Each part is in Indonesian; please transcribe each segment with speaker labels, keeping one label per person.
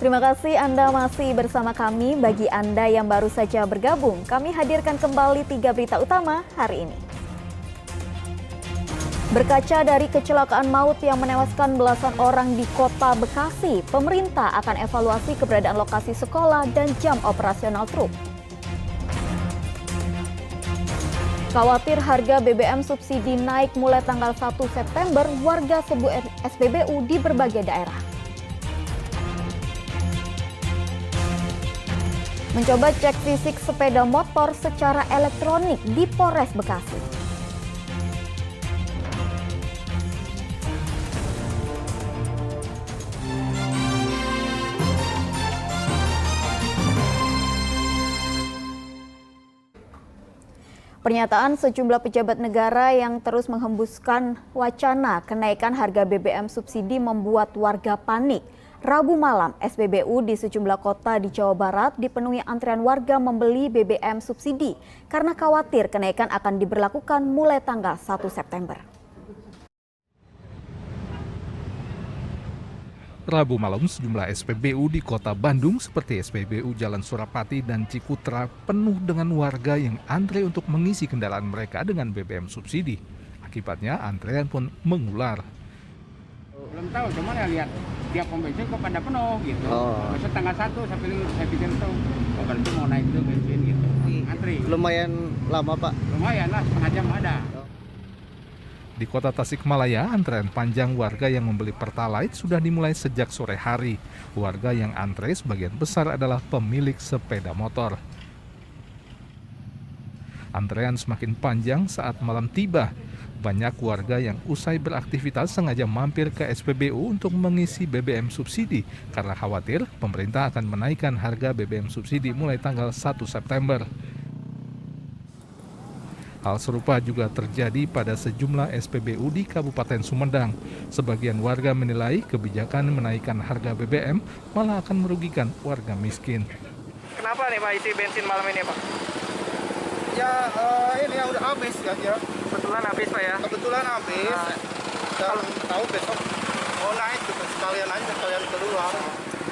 Speaker 1: Terima kasih Anda masih bersama kami. Bagi Anda yang baru saja bergabung, kami hadirkan kembali 3 berita utama hari ini. Berkaca dari kecelakaan maut yang menewaskan belasan orang di Kota Bekasi, pemerintah akan evaluasi keberadaan lokasi sekolah dan jam operasional truk. Khawatir harga BBM subsidi naik mulai tanggal 1 September, warga sebut SPBU di berbagai daerah. Mencoba cek fisik sepeda motor secara elektronik di Polres Bekasi. Pernyataan sejumlah pejabat negara yang terus menghembuskan wacana kenaikan harga BBM subsidi membuat warga panik. Rabu malam, SPBU di sejumlah kota di Jawa Barat dipenuhi antrean warga membeli BBM subsidi karena khawatir kenaikan akan diberlakukan mulai tanggal 1 September.
Speaker 2: Rabu malam, sejumlah SPBU di Kota Bandung seperti SPBU Jalan Surapati dan Cikutra penuh dengan warga yang antre untuk mengisi kendaraan mereka dengan BBM subsidi. Akibatnya antrean pun mengular.
Speaker 3: Belum tahu, cuman ya lihat tiap pom bensin kok pada penuh gitu. Besok tanggal 1 saya pikir tuh, oh berarti mau naik tuh bensin gitu. Antri.
Speaker 4: Lumayan lama Pak?
Speaker 3: Lumayan lah, setengah jam ada.
Speaker 2: Di Kota Tasikmalaya, antrean panjang warga yang membeli Pertalite sudah dimulai sejak sore hari. Warga yang antre sebagian besar adalah pemilik sepeda motor. Antrean semakin panjang saat malam tiba. Banyak warga yang usai beraktivitas sengaja mampir ke SPBU untuk mengisi BBM subsidi karena khawatir pemerintah akan menaikkan harga BBM subsidi mulai tanggal 1 September. Hal serupa juga terjadi pada sejumlah SPBU di Kabupaten Sumedang. Sebagian warga menilai kebijakan menaikkan harga BBM malah akan merugikan warga miskin.
Speaker 5: Kenapa nih Pak isi bensin malam ini Pak?
Speaker 4: Ya ini yang udah habis kan ya.
Speaker 5: Kebetulan habis Pak ya?
Speaker 4: Kebetulan habis. Kalau tahu besok mau naik gitu, sekalian aja sekalian keluar.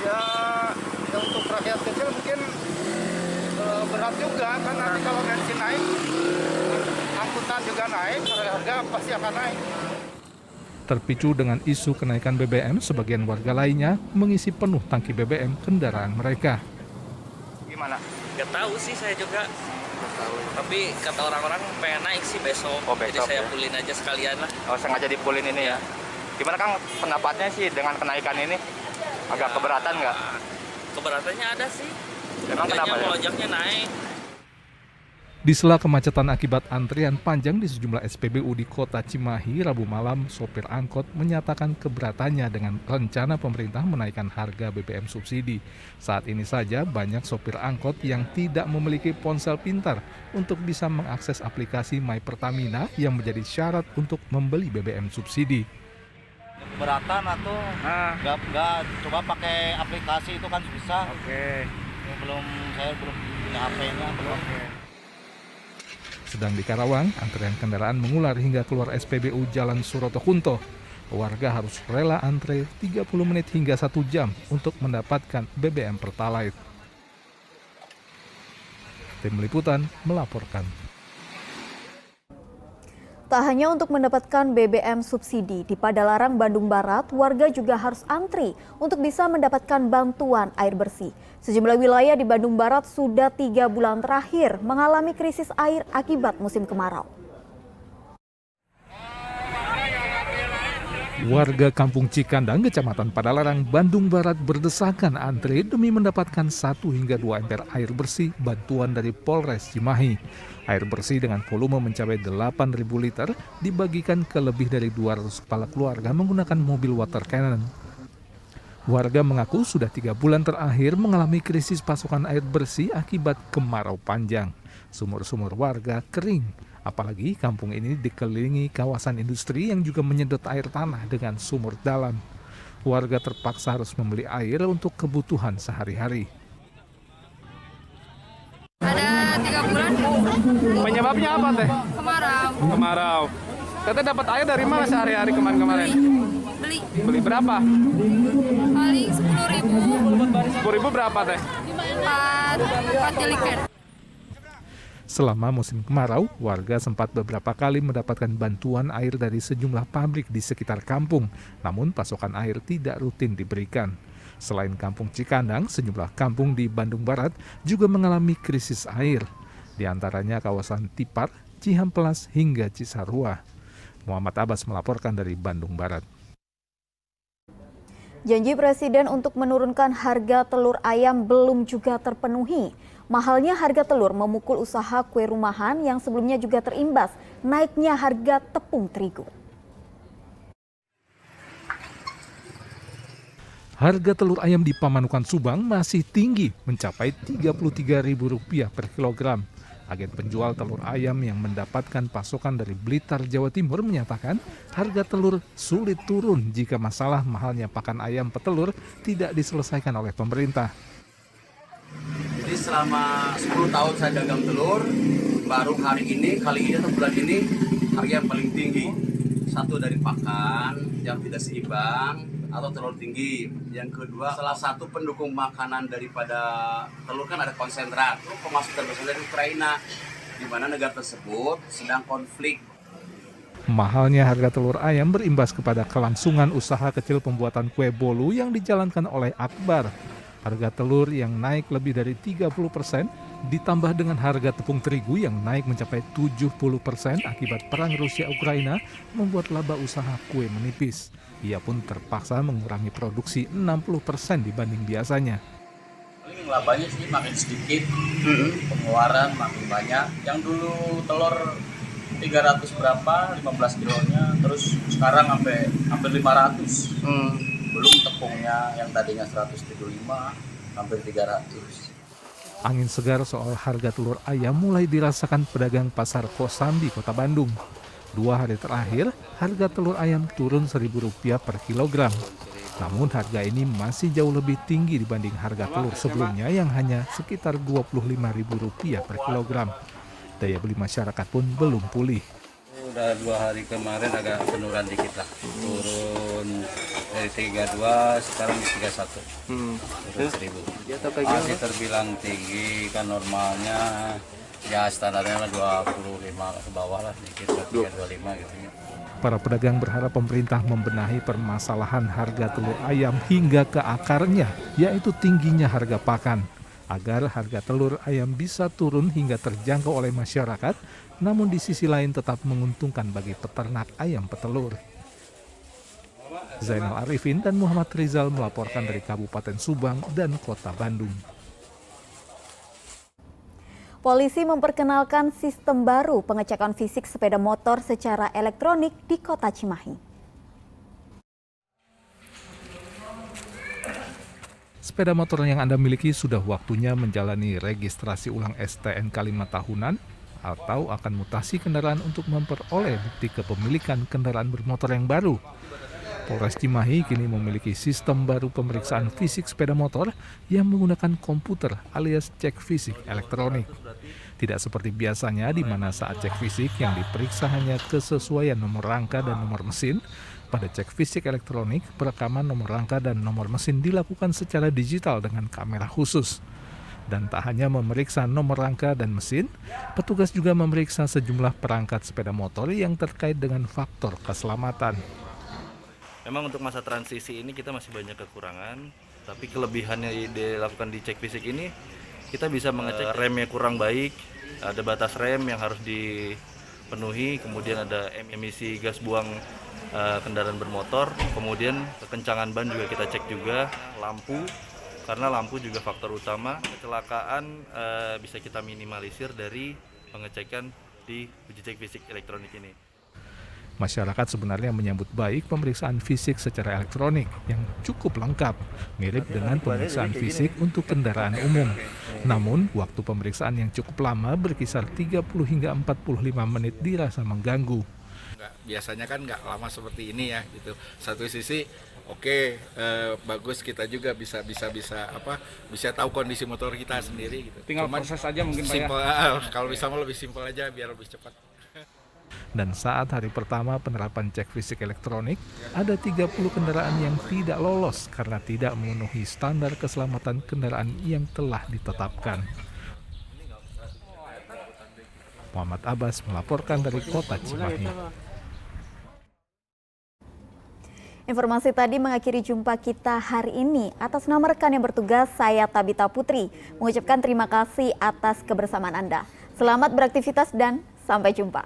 Speaker 4: Ya untuk rakyat kecil mungkin berat juga kan nanti kalau bensin naik, angkutan juga naik, harga pasti akan naik.
Speaker 2: Terpicu dengan isu kenaikan BBM, sebagian warga lainnya mengisi penuh tangki BBM kendaraan mereka.
Speaker 5: Gimana?
Speaker 6: Gak tahu sih saya juga. Tapi kata orang-orang pengen naik sih besok.
Speaker 5: Oh, besok,
Speaker 6: jadi saya
Speaker 5: ya?
Speaker 6: pulin aja sekalian lah.
Speaker 5: Oh, sengaja dipulin ini ya? Gimana Kang pendapatnya sih dengan kenaikan ini? Agak
Speaker 6: Ya,
Speaker 5: keberatan nggak?
Speaker 6: Keberatannya ada sih.
Speaker 5: Emang
Speaker 6: Harganya
Speaker 5: kenapa ya?
Speaker 6: melonjaknya naik.
Speaker 2: Di sela kemacetan akibat antrian panjang di sejumlah SPBU di Kota Cimahi, Rabu malam, sopir angkot menyatakan keberatannya dengan rencana pemerintah menaikkan harga BBM subsidi. Saat ini saja banyak sopir angkot yang tidak memiliki ponsel pintar untuk bisa mengakses aplikasi My Pertamina yang menjadi syarat untuk membeli BBM subsidi.
Speaker 4: Keberatan atau nggak coba pakai aplikasi itu kan bisa.
Speaker 5: Oke.
Speaker 4: Saya belum punya HP-nya belum.
Speaker 2: Sedang di Karawang, antrean kendaraan mengular hingga keluar SPBU Jalan Suroto Kunto. Warga harus rela antre 30 menit hingga 1 jam untuk mendapatkan BBM Pertalite. Tim Liputan melaporkan.
Speaker 1: Tak hanya untuk mendapatkan BBM subsidi, di Padalarang, Bandung Barat, warga juga harus antri untuk bisa mendapatkan bantuan air bersih. Sejumlah wilayah di Bandung Barat sudah 3 bulan terakhir mengalami krisis air akibat musim kemarau.
Speaker 2: Warga Kampung Cikandang, Kecamatan Padalarang, Bandung Barat berdesakan antre demi mendapatkan 1 hingga 2 ember air bersih bantuan dari Polres Cimahi. Air bersih dengan volume mencapai 8.000 liter dibagikan ke lebih dari 200 kepala keluarga menggunakan mobil water cannon. Warga mengaku sudah 3 bulan terakhir mengalami krisis pasokan air bersih akibat kemarau panjang. Sumur-sumur warga kering. Apalagi kampung ini dikelilingi kawasan industri yang juga menyedot air tanah dengan sumur dalam. Warga terpaksa harus membeli air untuk kebutuhan sehari-hari.
Speaker 7: Ada 3 bulan.
Speaker 5: Penyebabnya apa teh?
Speaker 7: Kemarau.
Speaker 5: Kemarau. Teteh dapat air dari mana sehari-hari kemarin-kemarin?
Speaker 7: Beli.
Speaker 2: Beli berapa?
Speaker 7: Paling 10.000.
Speaker 2: 10.000 berapa teh?
Speaker 7: 4 jeliken.
Speaker 2: Selama musim kemarau, warga sempat beberapa kali mendapatkan bantuan air dari sejumlah pabrik di sekitar kampung, namun pasokan air tidak rutin diberikan. Selain kampung Cikandang, sejumlah kampung di Bandung Barat juga mengalami krisis air. Di antaranya kawasan Tipar, Cihampelas hingga Cisarua. Muhammad Abbas melaporkan dari Bandung Barat.
Speaker 1: Janji Presiden untuk menurunkan harga telur ayam belum juga terpenuhi. Mahalnya harga telur memukul usaha kue rumahan yang sebelumnya juga terimbas naiknya harga tepung terigu.
Speaker 2: Harga telur ayam di Pamanukan Subang masih tinggi, mencapai Rp33.000 per kilogram. Agen penjual telur ayam yang mendapatkan pasokan dari Blitar, Jawa Timur menyatakan harga telur sulit turun jika masalah mahalnya pakan ayam petelur tidak diselesaikan oleh pemerintah.
Speaker 8: Jadi selama 10 tahun saya dagang telur, baru kali ini atau bulan ini harga yang paling tinggi. Satu dari pakan yang tidak seimbang atau telur tinggi. Yang kedua, salah satu pendukung makanan daripada telur kan ada konsentrat. Pemasok terbesar dari Ukraina, di mana negara tersebut sedang konflik.
Speaker 2: Mahalnya harga telur ayam berimbas kepada kelangsungan usaha kecil pembuatan kue bolu yang dijalankan oleh Akbar. Harga telur yang naik lebih dari 30%, ditambah dengan harga tepung terigu yang naik mencapai 70% akibat perang Rusia-Ukraina, membuat laba usaha kue menipis. Ia pun terpaksa mengurangi produksi 60% dibanding biasanya.
Speaker 8: Paling labanya sih makin sedikit, pengeluaran makin banyak. Yang dulu telur 300 berapa, 15 kilonya, terus sekarang hampir 500. Belum tepungnya yang tadinya 175, hampir 300.
Speaker 2: Angin segar soal harga telur ayam mulai dirasakan pedagang pasar Kosambi, Kota Bandung. 2 hari terakhir, harga telur ayam turun Rp1.000 per kilogram. Namun harga ini masih jauh lebih tinggi dibanding harga telur sebelumnya yang hanya sekitar Rp25.000 per kilogram. Daya beli masyarakat pun belum pulih.
Speaker 9: Udah 2 hari kemarin agak penurunan dikit lah, turun dari 32 sekarang di 31, turun 1.000. Masih terbilang tinggi, kan normalnya ya standarnya lah 25 ke bawah lah, dikit 25 gitu.
Speaker 2: Para pedagang berharap pemerintah membenahi permasalahan harga telur ayam hingga ke akarnya, yaitu tingginya harga pakan, agar harga telur ayam bisa turun hingga terjangkau oleh masyarakat, namun di sisi lain tetap menguntungkan bagi peternak ayam petelur. Zainal Arifin dan Muhammad Rizal melaporkan dari Kabupaten Subang dan Kota Bandung.
Speaker 1: Polisi memperkenalkan sistem baru pengecekan fisik sepeda motor secara elektronik di Kota Cimahi.
Speaker 2: Sepeda motor yang Anda miliki sudah waktunya menjalani registrasi ulang STNK 5 tahunan atau akan mutasi kendaraan untuk memperoleh bukti kepemilikan kendaraan bermotor yang baru. Polres Cimahi kini memiliki sistem baru pemeriksaan fisik sepeda motor yang menggunakan komputer alias cek fisik elektronik. Tidak seperti biasanya di mana saat cek fisik yang diperiksa hanya kesesuaian nomor rangka dan nomor mesin. Pada cek fisik elektronik, perekaman nomor rangka dan nomor mesin dilakukan secara digital dengan kamera khusus. Dan tak hanya memeriksa nomor rangka dan mesin, petugas juga memeriksa sejumlah perangkat sepeda motor yang terkait dengan faktor keselamatan.
Speaker 6: Memang untuk masa transisi ini kita masih banyak kekurangan, tapi kelebihannya dilakukan di cek fisik ini, kita bisa mengecek remnya kurang baik, ada batas rem yang harus dipenuhi, kemudian ada emisi gas buang kendaraan bermotor, kemudian kekencangan ban juga kita cek juga, lampu, karena lampu juga faktor utama. Kecelakaan bisa kita minimalisir dari pengecekan di uji cek fisik elektronik ini.
Speaker 2: Masyarakat sebenarnya menyambut baik pemeriksaan fisik secara elektronik yang cukup lengkap, mirip dengan pemeriksaan fisik untuk kendaraan umum. Namun, waktu pemeriksaan yang cukup lama berkisar 30 hingga 45 menit dirasa mengganggu.
Speaker 10: Biasanya kan nggak lama seperti ini ya gitu. Satu sisi bagus, kita juga bisa tahu kondisi motor kita sendiri gitu.
Speaker 3: Tinggal proses aja mungkin Pak ya.
Speaker 10: Kalau bisa lebih simpel aja biar lebih cepat.
Speaker 2: Dan saat hari pertama penerapan cek fisik elektronik, ada 30 kendaraan yang tidak lolos karena tidak memenuhi standar keselamatan kendaraan yang telah ditetapkan. Muhammad Abbas melaporkan dari Kota Cimahi.
Speaker 1: Informasi tadi mengakhiri jumpa kita hari ini. Atas nama rekan yang bertugas, saya Tabita Putri mengucapkan terima kasih atas kebersamaan Anda. Selamat beraktivitas dan sampai jumpa.